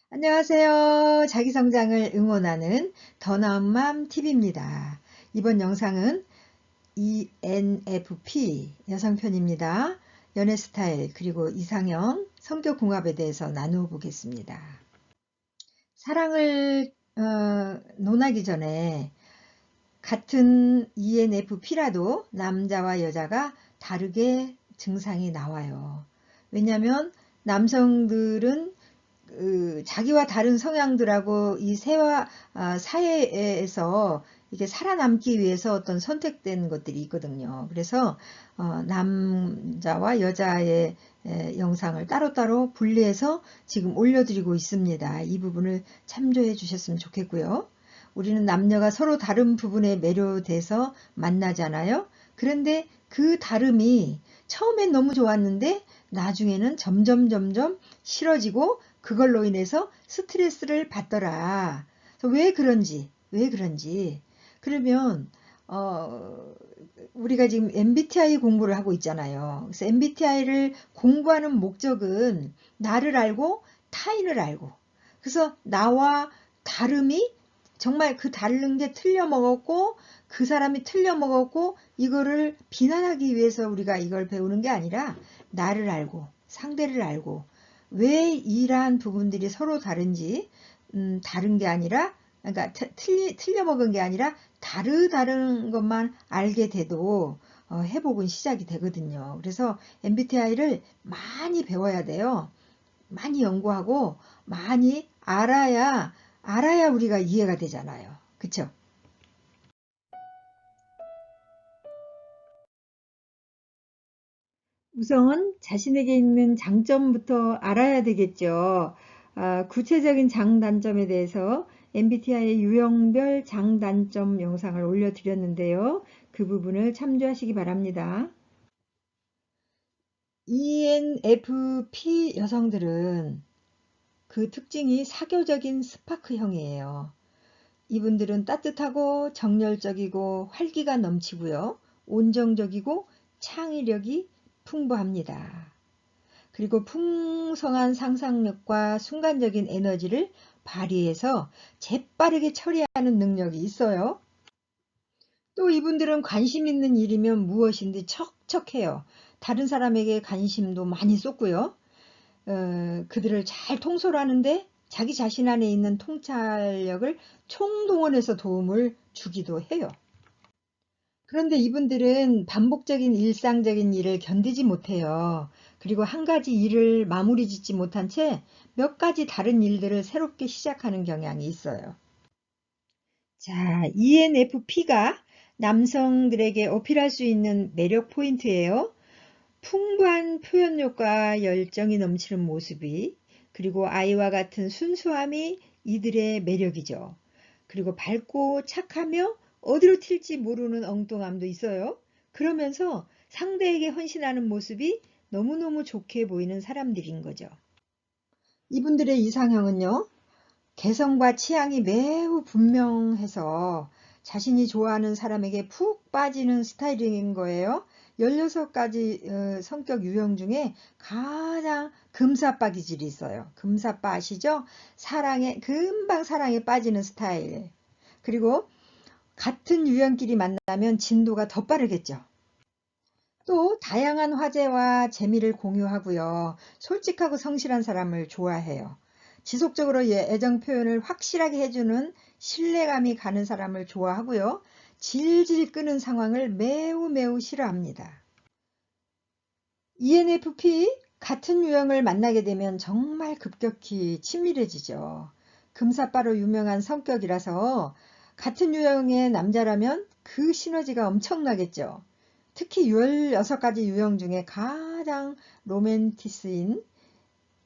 안녕하세요. 자기성장을 응원하는 더 나은 맘 TV입니다. 이번 영상은 ENFP 여성편입니다. 연애 스타일 그리고 이상형, 성격 궁합에 대해서 나누어 보겠습니다. 사랑을 논하기 전에 같은 ENFP라도 남자와 여자가 다르게 증상이 나와요. 왜냐하면 남성들은 자기와 다른 성향들하고 이 사회에서 이게 살아남기 위해서 어떤 선택된 것들이 있거든요. 그래서 남자와 여자의 영상을 따로따로 분리해서 지금 올려드리고 있습니다. 이 부분을 참조해 주셨으면 좋겠고요. 우리는 남녀가 서로 다른 부분에 매료돼서 만나잖아요. 그런데 그 다름이 처음엔 너무 좋았는데 나중에는 점점 싫어지고 그걸로 인해서 스트레스를 받더라. 왜 그런지. 그러면 우리가 지금 MBTI 공부를 하고 있잖아요. 그래서 MBTI를 공부하는 목적은 나를 알고 타인을 알고, 그래서 나와 다름이 정말 그 다른 게 틀려 먹었고 그 사람이 틀려 먹었고 이거를 비난하기 위해서 우리가 이걸 배우는 게 아니라 나를 알고 상대를 알고 왜 이러한 부분들이 서로 다른지, 다른 게 아니라, 그러니까 틀려 먹은 게 아니라 다른 것만 알게 돼도 회복은 시작이 되거든요. 그래서 MBTI를 많이 배워야 돼요. 많이 연구하고 많이 알아야 우리가 이해가 되잖아요. 그쵸? 우선 자신에게 있는 장점부터 알아야 되겠죠. 구체적인 장단점에 대해서 MBTI 유형별 장단점 영상을 올려드렸는데요. 그 부분을 참조하시기 바랍니다. ENFP 여성들은 그 특징이 사교적인 스파크형이에요. 이분들은 따뜻하고 정열적이고 활기가 넘치고요. 온정적이고 창의력이 풍부합니다. 그리고 풍성한 상상력과 순간적인 에너지를 발휘해서 재빠르게 처리하는 능력이 있어요. 또 이분들은 관심 있는 일이면 무엇인지 척척해요. 다른 사람에게 관심도 많이 쏟고요. 그들을 잘 통솔하는데 자기 자신 안에 있는 통찰력을 총동원해서 도움을 주기도 해요. 그런데 이분들은 반복적인 일상적인 일을 견디지 못해요. 그리고 한 가지 일을 마무리 짓지 못한 채 몇 가지 다른 일들을 새롭게 시작하는 경향이 있어요. 자, ENFP가 남성들에게 어필할 수 있는 매력 포인트예요. 풍부한 표현력과 열정이 넘치는 모습이, 그리고 아이와 같은 순수함이 이들의 매력이죠. 그리고 밝고 착하며 어디로 튈지 모르는 엉뚱함도 있어요. 그러면서 상대에게 헌신하는 모습이 너무너무 좋게 보이는 사람들인 거죠. 이분들의 이상형은요, 개성과 취향이 매우 분명해서 자신이 좋아하는 사람에게 푹 빠지는 스타일인 거예요. 16가지 성격 유형 중에 가장 금사빠 기질이 있어요. 금사빠 아시죠? 금방 사랑에 빠지는 스타일. 그리고 같은 유형끼리 만나면 진도가 더 빠르겠죠. 또 다양한 화제와 재미를 공유하고요. 솔직하고 성실한 사람을 좋아해요. 지속적으로 애정 표현을 확실하게 해주는 신뢰감이 가는 사람을 좋아하고요. 질질 끄는 상황을 매우 싫어합니다. ENFP 같은 유형을 만나게 되면 정말 급격히 친밀해지죠. 금사빠로 유명한 성격이라서 같은 유형의 남자라면 그 시너지가 엄청나겠죠. 특히 16가지 유형 중에 가장 로맨티스인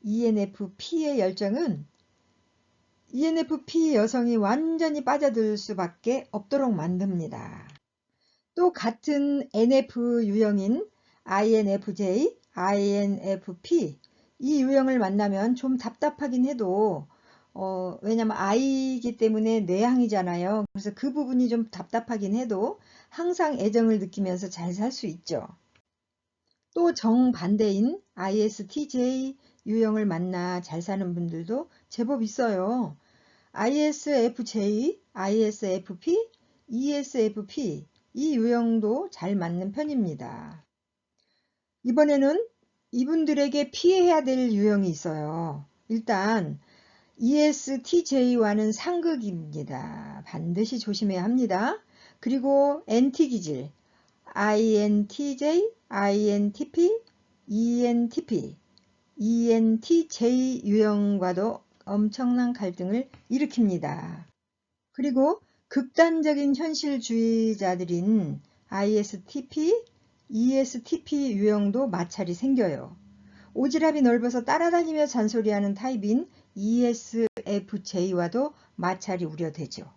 ENFP의 열정은 ENFP 여성이 완전히 빠져들 수밖에 없도록 만듭니다. 또 같은 NF 유형인 INFJ, INFP 이 유형을 만나면 좀 답답하긴 해도 왜냐면 I이기 때문에 내향이잖아요. 그래서 그 부분이 좀 답답하긴 해도 항상 애정을 느끼면서 잘 살 수 있죠. 또 정반대인 ISTJ 유형을 만나 잘 사는 분들도 제법 있어요. ISFJ, ISFP, ESFP 이 유형도 잘 맞는 편입니다. 이번에는 이분들에게 피해야 될 유형이 있어요. 일단 ESTJ와는 상극입니다. 반드시 조심해야 합니다. 그리고 NT기질, INTJ, INTP, ENTP, ENTJ 유형과도 엄청난 갈등을 일으킵니다. 그리고 극단적인 현실주의자들인 ISTP, ESTP 유형도 마찰이 생겨요. 오지랖이 넓어서 따라다니며 잔소리하는 타입인 ESFJ와도 마찰이 우려되죠.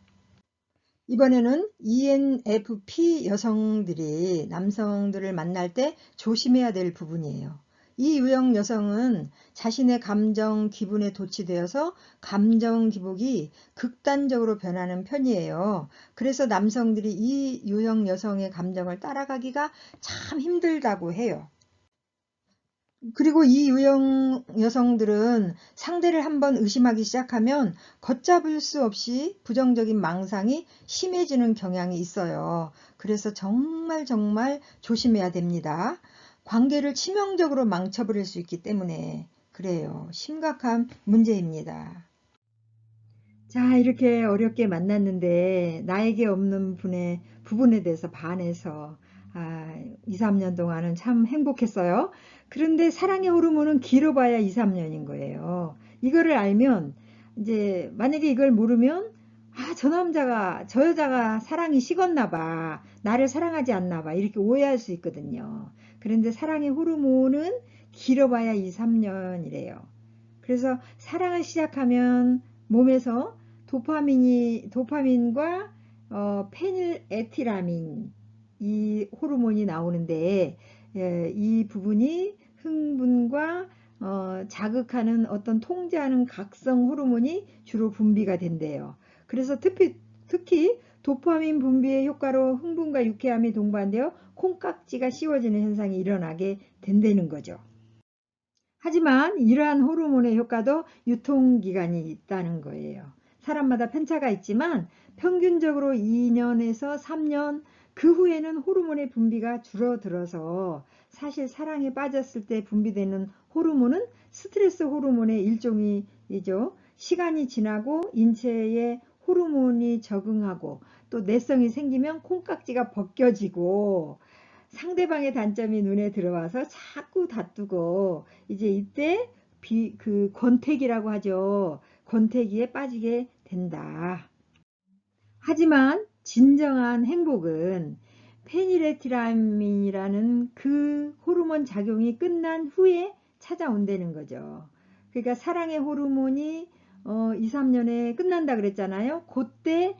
이번에는 ENFP 여성들이 남성들을 만날 때 조심해야 될 부분이에요. 이 유형 여성은 자신의 감정, 기분에 도취되어서 감정 기복이 극단적으로 변하는 편이에요. 그래서 남성들이 이 유형 여성의 감정을 따라가기가 참 힘들다고 해요. 그리고 이 유형 여성들은 상대를 한번 의심하기 시작하면 걷잡을 수 없이 부정적인 망상이 심해지는 경향이 있어요. 그래서 정말 조심해야 됩니다. 관계를 치명적으로 망쳐버릴 수 있기 때문에 그래요. 심각한 문제입니다. 자, 이렇게 어렵게 만났는데 나에게 없는 부분에 대해서 반해서 2, 3년 동안은 참 행복했어요. 그런데 사랑의 호르몬은 길어봐야 2, 3년인 거예요. 이거를 알면 이제 만약에 이걸 모르면 저 여자가 사랑이 식었나 봐. 나를 사랑하지 않나 봐. 이렇게 오해할 수 있거든요. 그런데 사랑의 호르몬은 길어봐야 2, 3년이래요. 그래서 사랑을 시작하면 몸에서 도파민과 페닐에티라민 이 호르몬이 나오는데 이 부분이 흥분과 자극하는 어떤 통제하는 각성 호르몬이 주로 분비가 된대요. 그래서 특히 도파민 분비의 효과로 흥분과 유쾌함이 동반되어 콩깍지가 씌워지는 현상이 일어나게 된다는 거죠. 하지만 이러한 호르몬의 효과도 유통기간이 있다는 거예요. 사람마다 편차가 있지만 평균적으로 2년에서 3년 그 후에는 호르몬의 분비가 줄어들어서 사실 사랑에 빠졌을 때 분비되는 호르몬은 스트레스 호르몬의 일종이죠. 시간이 지나고 인체에 호르몬이 적응하고 또 내성이 생기면 콩깍지가 벗겨지고 상대방의 단점이 눈에 들어와서 자꾸 다투고 이제 이때 권태기라고 하죠. 권태기에 빠지게 된다. 하지만 진정한 행복은 페니레티라민이라는 그 호르몬 작용이 끝난 후에 찾아온다는 거죠. 그러니까 사랑의 호르몬이 2, 3년에 끝난다 그랬잖아요. 그때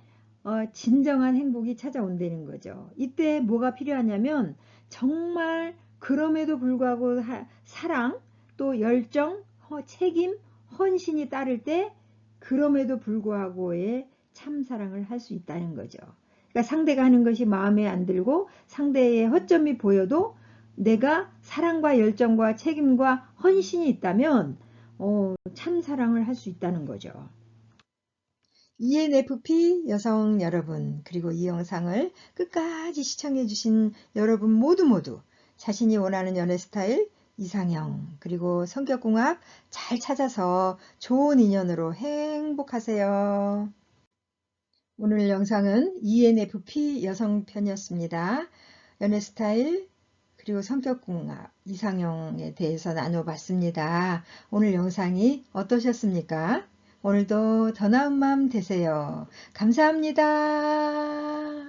진정한 행복이 찾아온다는 거죠. 이때 뭐가 필요하냐면 정말 그럼에도 불구하고 사랑, 또 열정, 책임, 헌신이 따를 때 그럼에도 불구하고의 참사랑을 할 수 있다는 거죠. 그러니까 상대가 하는 것이 마음에 안 들고 상대의 허점이 보여도 내가 사랑과 열정과 책임과 헌신이 있다면 참사랑을 할 수 있다는 거죠. ENFP 여성 여러분, 그리고 이 영상을 끝까지 시청해 주신 여러분 모두 자신이 원하는 연애 스타일, 이상형, 그리고 성격궁합 잘 찾아서 좋은 인연으로 행복하세요. 오늘 영상은 ENFP 여성 편이었습니다. 연애 스타일, 그리고 성격궁합, 이상형에 대해서 나눠봤습니다. 오늘 영상이 어떠셨습니까? 오늘도 더 나은 마음 되세요. 감사합니다.